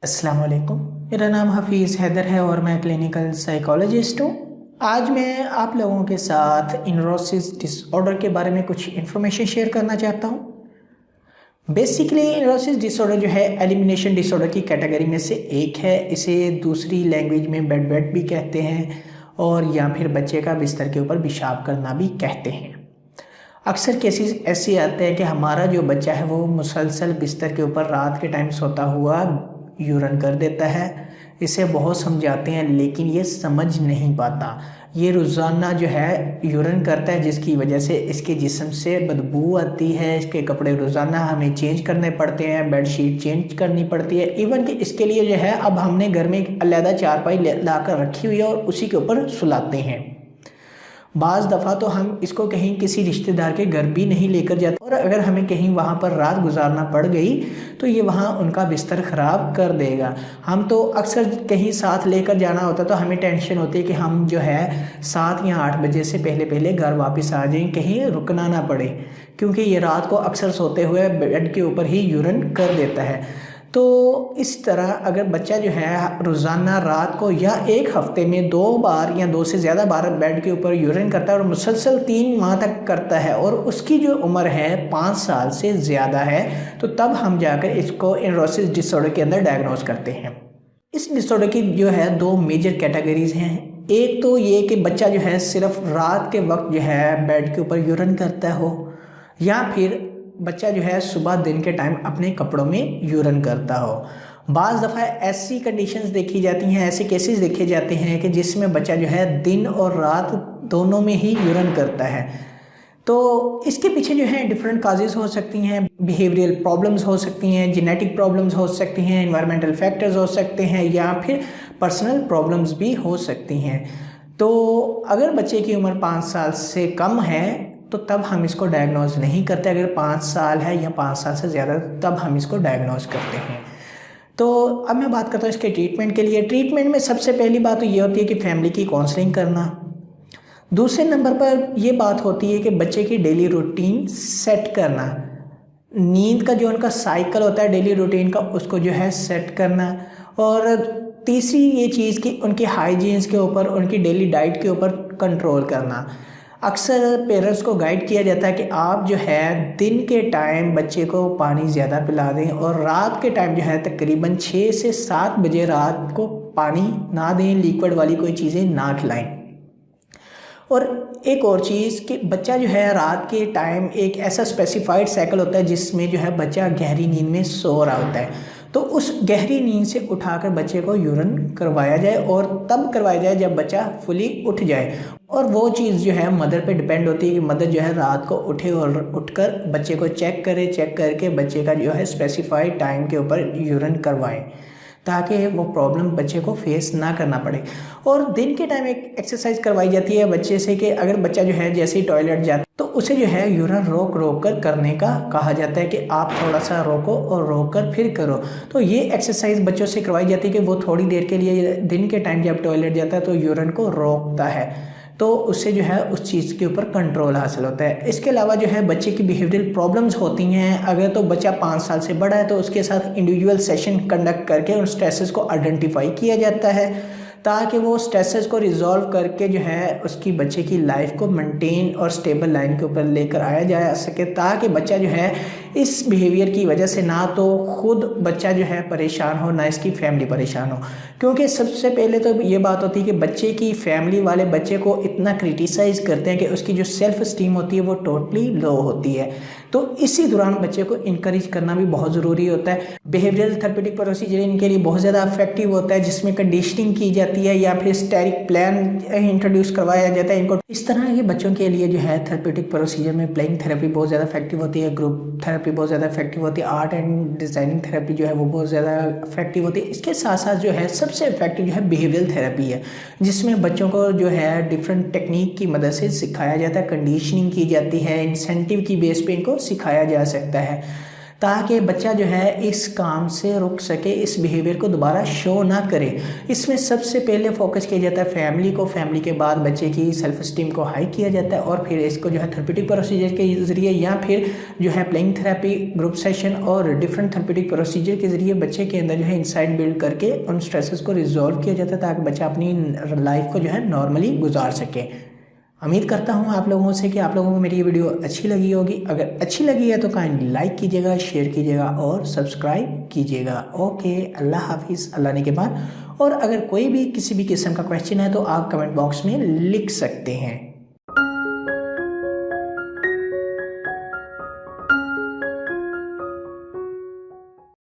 अस्सलाम वालेकुम। मेरा नाम हफीज़ हैदर है और मैं क्लिनिकल साइकोलॉजिस्ट हूँ। आज मैं आप लोगों के साथ न्यूरोसिस डिसऑर्डर के बारे में कुछ इन्फॉर्मेशन शेयर करना चाहता हूँ। बेसिकली न्यूरोसिस डिसऑर्डर जो है एलिमिनेशन डिसऑर्डर की कैटेगरी में से एक है। इसे दूसरी लैंग्वेज में बेड वेट भी कहते हैं और या फिर बच्चे का बिस्तर के ऊपर पेशाब करना भी कहते हैं। अक्सर केसेस ऐसे आते हैं कि हमारा जो बच्चा है वो मुसलसल बिस्तर के ऊपर रात के टाइम सोता हुआ यूरन कर देता है। इसे बहुत समझाते हैं लेकिन ये समझ नहीं पाता। ये रोज़ाना जो है यूरन करता है जिसकी वजह से इसके जिस्म से बदबू आती है। इसके कपड़े रोज़ाना हमें चेंज करने पड़ते हैं, बेडशीट चेंज करनी पड़ती है। इवन कि इसके लिए जो है अब हमने घर में एक अलहदा चारपाई ला कर रखी हुई है और उसी के ऊपर सुलाते हैं। बाज़ दफ़ा तो हम इसको कहीं किसी रिश्तेदार के घर भी नहीं लेकर जाते और अगर हमें कहीं वहाँ पर रात गुजारना पड़ गई तो ये वहाँ उनका बिस्तर ख़राब कर देगा। हम तो अक्सर कहीं साथ लेकर जाना होता तो हमें टेंशन होती है कि हम जो है 7 या 8 बजे से पहले पहले घर वापस आ जाएं, कहीं रुकना ना पड़े, क्योंकि ये रात को अक्सर सोते हुए बेड के ऊपर ही यूरन कर देता है। तो इस तरह अगर बच्चा जो है रोज़ाना रात को या एक हफ्ते में 2 बार या 2 से ज़्यादा बार बेड के ऊपर यूरिन करता है और मुसलसल 3 माह तक करता है और उसकी जो उम्र है 5 साल से ज़्यादा है, तो तब हम जाकर इसको न्यूरोसिस डिसऑर्डर के अंदर डायग्नोज करते हैं। इस डिसऑर्डर की जो है 2 मेजर कैटेगरीज हैं। एक तो ये कि बच्चा जो है सिर्फ रात के वक्त जो है बेड के ऊपर यूरिन करता हो, या फिर बच्चा जो है सुबह दिन के टाइम अपने कपड़ों में यूरिन करता हो। बाज़ दफ़ा ऐसी कंडीशंस देखी जाती हैं, ऐसे केसेस देखे जाते हैं कि जिसमें बच्चा जो है दिन और रात दोनों में ही यूरिन करता है। तो इसके पीछे जो है डिफरेंट काजेज़ हो सकती हैं, बिहेवियरल प्रॉब्लम्स हो सकती हैं, जेनेटिक प्रॉब्लम्स हो सकती हैं, एनवायरमेंटल फैक्टर्स हो सकते हैं या फिर पर्सनल प्रॉब्लम्स भी हो सकती हैं। तो अगर बच्चे की उम्र 5 साल से कम है तो तब हम इसको डायग्नोज नहीं करते। अगर 5 साल है या 5 साल से ज़्यादा तब हम इसको डायग्नोज करते हैं। तो अब मैं बात करता हूँ इसके ट्रीटमेंट के लिए। ट्रीटमेंट में सबसे पहली बात तो ये होती है कि फैमिली की काउंसलिंग करना। दूसरे नंबर पर यह बात होती है कि बच्चे की डेली रूटीन सेट करना। नींद का जो उनका साइकिल होता है डेली रूटीन का, उसको जो है सेट करना। और तीसरी ये चीज़ कि उनकी हाइजीन्स के ऊपर, उनकी डेली डाइट के ऊपर कंट्रोल करना। अक्सर पेरेंट्स को गाइड किया जाता है कि आप जो है दिन के टाइम बच्चे को पानी ज़्यादा पिला दें और रात के टाइम जो है तकरीबन 6 से 7 बजे रात को पानी ना दें, लिक्विड वाली कोई चीज़ें ना खिलाएं। और एक और चीज़ कि बच्चा जो है रात के टाइम एक ऐसा स्पेसिफाइड साइकिल होता है जिसमें जो है बच्चा गहरी नींद में सो रहा होता है, तो उस गहरी नींद से उठाकर बच्चे को यूरिन करवाया जाए और तब करवाया जाए जब बच्चा फुली उठ जाए। और वो चीज़ जो है मदर पे डिपेंड होती है कि मदर जो है रात को उठे और उठकर बच्चे को चेक करे, चेक करके बच्चे का जो है स्पेसिफाइड टाइम के ऊपर यूरिन करवाएं ताकि वो प्रॉब्लम बच्चे को फेस ना करना पड़े। और दिन के टाइम एक एक्सरसाइज करवाई जाती है बच्चे से कि अगर बच्चा जो है जैसे ही टॉयलेट जाता तो उसे जो है यूरिन रोक रोक कर करने का कहा जाता है कि आप थोड़ा सा रोको और रोक कर फिर करो। तो ये एक्सरसाइज बच्चों से करवाई जाती है कि वो थोड़ी देर के लिए दिन के टाइम जब टॉयलेट जाता है तो यूरिन को रोकता है, तो उससे जो है उस चीज़ के ऊपर कंट्रोल हासिल होता है। इसके अलावा जो है बच्चे की बिहेवियरल प्रॉब्लम्स होती हैं। अगर तो बच्चा 5 साल से बड़ा है तो उसके साथ इंडिविजुअल सेशन कंडक्ट करके उन स्ट्रेसेस को आइडेंटिफाई किया जाता है ताकि वो स्ट्रेसेस को रिजॉल्व करके जो है उसकी बच्चे की लाइफ को मेंटेन और स्टेबल लाइन के ऊपर लेकर आया जा सके, ताकि बच्चा जो है इस बिहेवियर की वजह से ना तो खुद बच्चा जो है परेशान हो, ना इसकी फैमिली परेशान हो। क्योंकि सबसे पहले तो ये बात होती है कि बच्चे की फैमिली वाले बच्चे को इतना क्रिटिसाइज़ करते हैं कि उसकी जो सेल्फ स्टीम होती है वो टोटली लो होती है। तो इसी दौरान बच्चे को इनकरेज करना भी बहुत ज़रूरी होता है। बिहेवियरल थेरेप्यूटिक प्रोसीजर इनके लिए बहुत ज़्यादा इफेक्टिव होता है जिसमें कंडीशनिंग की जाती है या फिर स्टेरिक प्लान इंट्रोड्यूस करवाया जाता है इनको। इस तरह के बच्चों के लिए जो है थेरेप्यूटिक प्रोसीजर में प्लेइंग थेरेपी बहुत ज़्यादा इफेक्टिव होती है, ग्रुप थेरेपी बहुत ज़्यादा इफेक्टिव होती है, आर्ट एंड डिज़ाइनिंग थेरेपी जो है वो बहुत ज़्यादा इफेक्टिव होती है। इसके साथ साथ जो है सबसे इफेक्टिव जो है बिहेवियरल थेरेपी है जिसमें बच्चों को जो है डिफरेंट टेक्निक की मदद से सिखाया जाता है, कंडीशनिंग की जाती है, इंसेंटिव की बेस पे इनको सिखाया जा सकता है ताकि बच्चा जो है इस काम से रुक सके, इस बिहेवियर को दोबारा शो ना करे। इसमें सबसे पहले फोकस किया जाता है फैमिली को, फैमिली के बाद बच्चे की सेल्फ स्टीम को हाई किया जाता है और फिर इसको जो है थेरेप्यूटिक प्रोसीजर के ज़रिए या फिर जो है प्लेइंग थेरेपी, ग्रुप सेशन और डिफरेंट थेरेप्यूटिक प्रोसीजर के ज़रिए बच्चे के अंदर जो है इंसाइट बिल्ड करके उन स्ट्रेसेस को रिजॉल्व किया जाता है ताकि बच्चा अपनी लाइफ को जो है नॉर्मली गुजार सके। उम्मीद करता हूँ आप लोगों से कि आप लोगों को मेरी ये वीडियो अच्छी लगी होगी। अगर अच्छी लगी है तो काइंडली लाइक कीजिएगा, शेयर कीजिएगा और सब्सक्राइब कीजिएगा। ओके, अल्लाह हाफिज़, अल्लाह ने के बाद। और अगर कोई भी किसी भी किस्म का क्वेश्चन है तो आप कमेंट बॉक्स में लिख सकते हैं।